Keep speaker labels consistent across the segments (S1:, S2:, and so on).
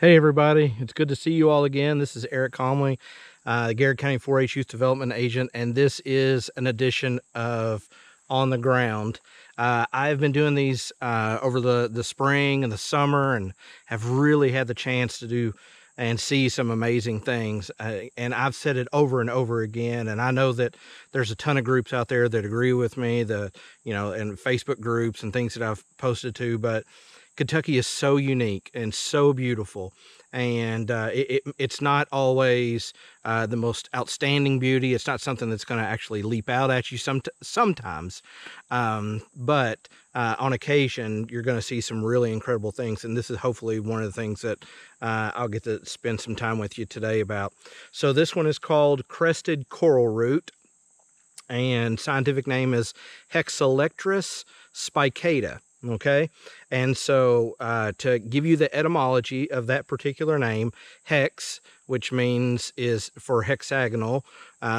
S1: Hey everybody, it's good to see you all again. This is Eric Comley, the Garrard County 4-H Youth Development Agent, and this is an edition of On the Ground. I've been doing these over the spring and the summer and have really had the chance to do and see some amazing things. And I've said it over and over again, and I know that there's a ton of groups out there that agree with me, and Facebook groups and things that I've posted to, but Kentucky is so unique and so beautiful, and it's not always the most outstanding beauty. It's not something that's going to actually leap out at you sometimes, but on occasion you're going to see some really incredible things, and this is hopefully one of the things that I'll get to spend some time with you today about. So this one is called Crested CORALROOT, and scientific name is Hexalectris spicata. Okay, and so to give you the etymology of that particular name, hex, which is for hexagonal,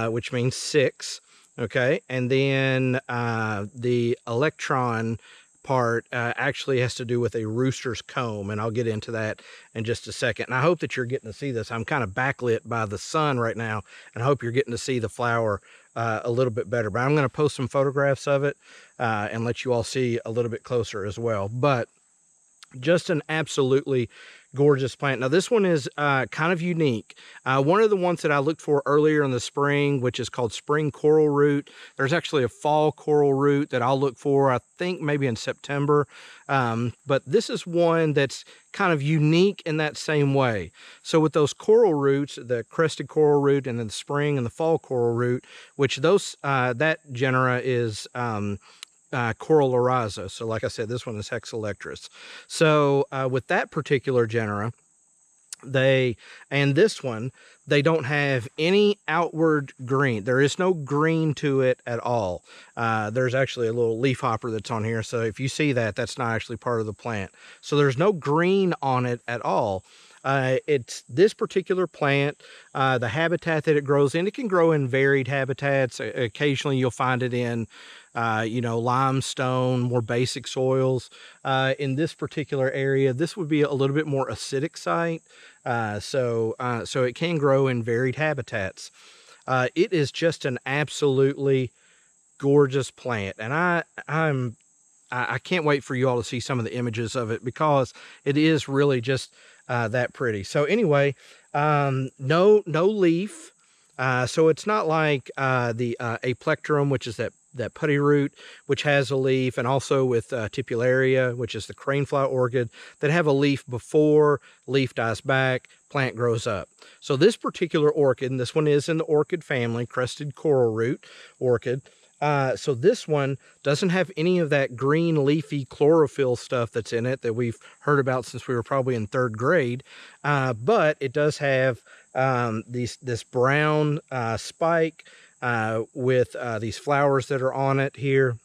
S1: which means 6. Okay, and then the electron part actually has to do with a rooster's comb, and I'll get into that in just a second. And I hope that you're getting to see this. I'm kind of backlit by the sun right now, and I hope you're getting to see the flower a little bit better. But I'm going to post some photographs of it and let you all see a little bit closer as well. But just an absolutely gorgeous plant. Now this one is kind of unique. One of the ones that I looked for earlier in the spring, which is called spring coral root. There's actually a fall coral root that I'll look for, I think maybe in September. But this is one that's kind of unique in that same way. So with those coral roots, the crested coral root, and then the spring and the fall coral root, which that genera is CORALROOT. So like I said, this one is Hexalectris. So with that particular genera, this one, they don't have any outward green. There is no green to it at all. There's actually a little leaf hopper that's on here. So if you see that, that's not actually part of the plant. So there's no green on it at all. It's this particular plant, the habitat that it grows in, it can grow in varied habitats. Occasionally you'll find it in limestone, more basic soils. In this particular area, this would be a little bit more acidic site. So it can grow in varied habitats. It is just an absolutely gorgeous plant. And I can't wait for you all to see some of the images of it, because it is really just that pretty. So anyway, no leaf. So it's not like the aplectrum, which is that putty root, which has a leaf, and also with tipularia, which is the cranefly orchid, that have a leaf before, leaf dies back, plant grows up. So this particular orchid, and this one is in the orchid family, crested CORALROOT orchid. So this one doesn't have any of that green leafy chlorophyll stuff that's in it that we've heard about since we were probably in 3rd grade. But it does have this brown spike with these flowers that are on it here.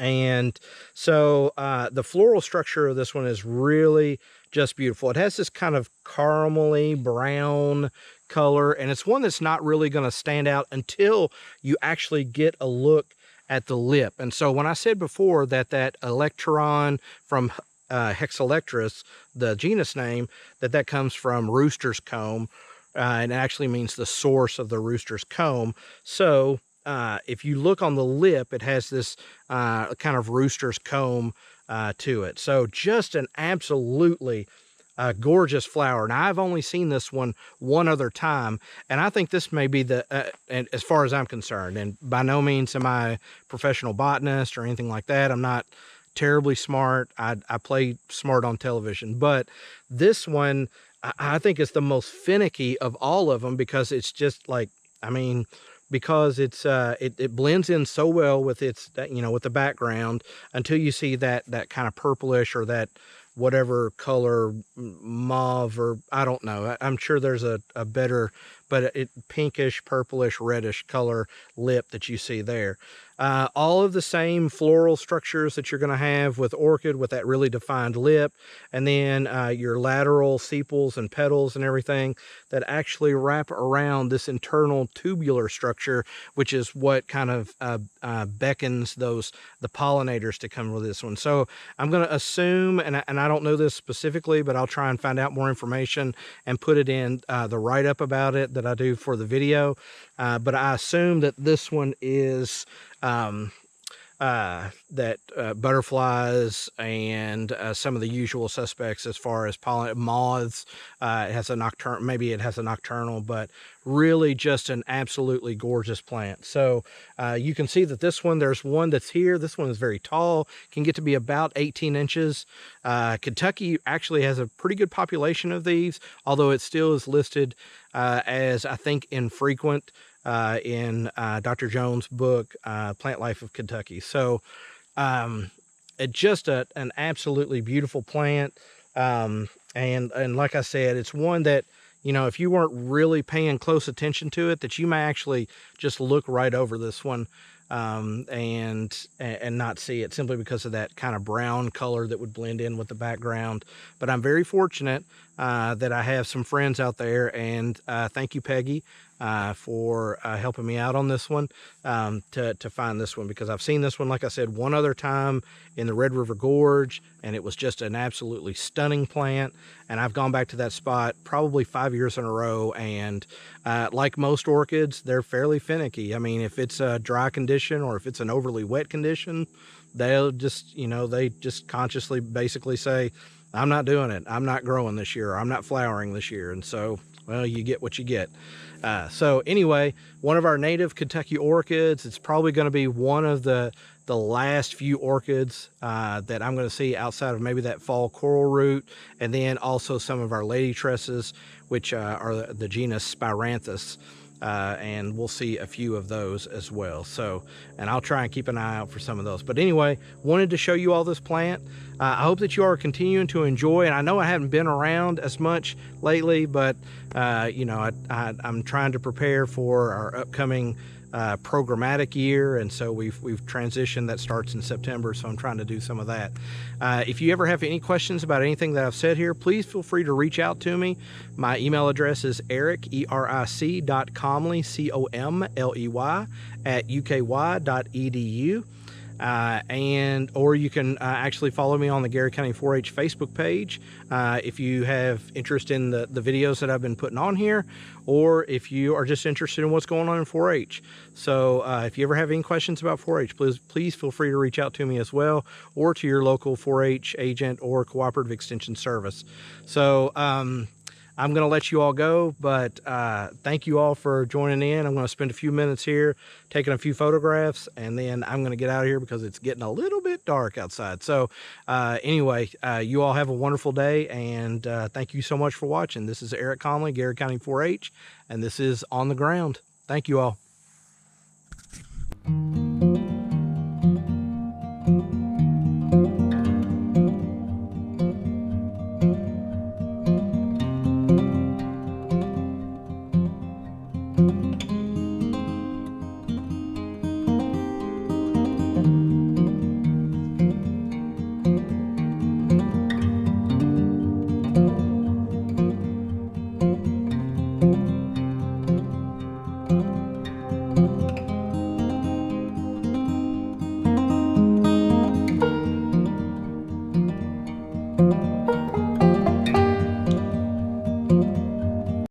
S1: And so the floral structure of this one is really just beautiful. It has this kind of caramely brown color, and it's one that's not really going to stand out until you actually get a look at the lip. And so when I said before that electron from Hexalectris, the genus name, that comes from rooster's comb, and it actually means the source of the rooster's comb. So if you look on the lip, it has this kind of rooster's comb to it. So just an absolutely gorgeous flower. Now I've only seen this one other time, and I think this may be and as far as I'm concerned, and by no means am I a professional botanist or anything like that. I'm not terribly smart. I play smart on television, but this one I think is the most finicky of all of them, because it's just like, because it's it blends in so well with with the background, until you see that kind of purplish, or that whatever color, mauve, or I don't know. I'm sure there's a better but it pinkish, purplish, reddish color lip that you see there. All of the same floral structures that you're going to have with orchid, with that really defined lip, and then your lateral sepals and petals and everything that actually wrap around this internal tubular structure, which is what kind of beckons the pollinators to come with this one. So I'm going to assume, and I don't know this specifically, but I'll try and find out more information and put it in the write-up about it that I do for the video. But I assume that this one is butterflies and some of the usual suspects as far as pollen, moths. It has a nocturnal, maybe it has a nocturnal, but really just an absolutely gorgeous plant. So you can see that this one, there's one that's here. This one is very tall, can get to be about 18 inches. Kentucky actually has a pretty good population of these, although it still is listed as, I think, infrequent in Dr. Jones' book, Plant Life of Kentucky. So it's just an absolutely beautiful plant. And like I said, it's one that, you know, if you weren't really paying close attention to it, that you may actually just look right over this one and not see it, simply because of that kind of brown color that would blend in with the background. But I'm very fortunate that I have some friends out there, and thank you, Peggy, for helping me out on this one, to find this one, because I've seen this one, like I said, one other time in the Red River Gorge, and it was just an absolutely stunning plant. And I've gone back to that spot probably 5 years in a row, and like most orchids, they're fairly finicky. I mean, if it's a dry condition or if it's an overly wet condition, they'll just, you know, they just consciously basically say, I'm not doing it, I'm not growing this year, or I'm not flowering this year. And so, well, you get what you get. So anyway, one of our native Kentucky orchids. It's probably going to be one of the last few orchids that I'm going to see outside of maybe that fall coral root, and then also some of our lady tresses, which are the genus Spiranthus. And we'll see a few of those as well. So, and I'll try and keep an eye out for some of those. But anyway, wanted to show you all this plant. I hope that you are continuing to enjoy. And I know I haven't been around as much lately, but you know, I'm trying to prepare for our upcoming programmatic year, and so we've transitioned. That starts in September, so I'm trying to do some of that. If you ever have any questions about anything that I've said here, please feel free to reach out to me. My email address is eric, eric.comley, COMLEY, @uky.edu. Or you can actually follow me on the Garrard County 4-H Facebook page if you have interest in the videos that I've been putting on here, or if you are just interested in what's going on in 4-H. So if you ever have any questions about 4-H, please feel free to reach out to me as well, or to your local 4-H agent or cooperative extension service. So I'm going to let you all go, but thank you all for joining in. I'm going to spend a few minutes here taking a few photographs, and then I'm going to get out of here because it's getting a little bit dark outside. So anyway, you all have a wonderful day, and thank you so much for watching. This is Eric Comley, Garrard County 4-H, and this is On the Ground. Thank you all.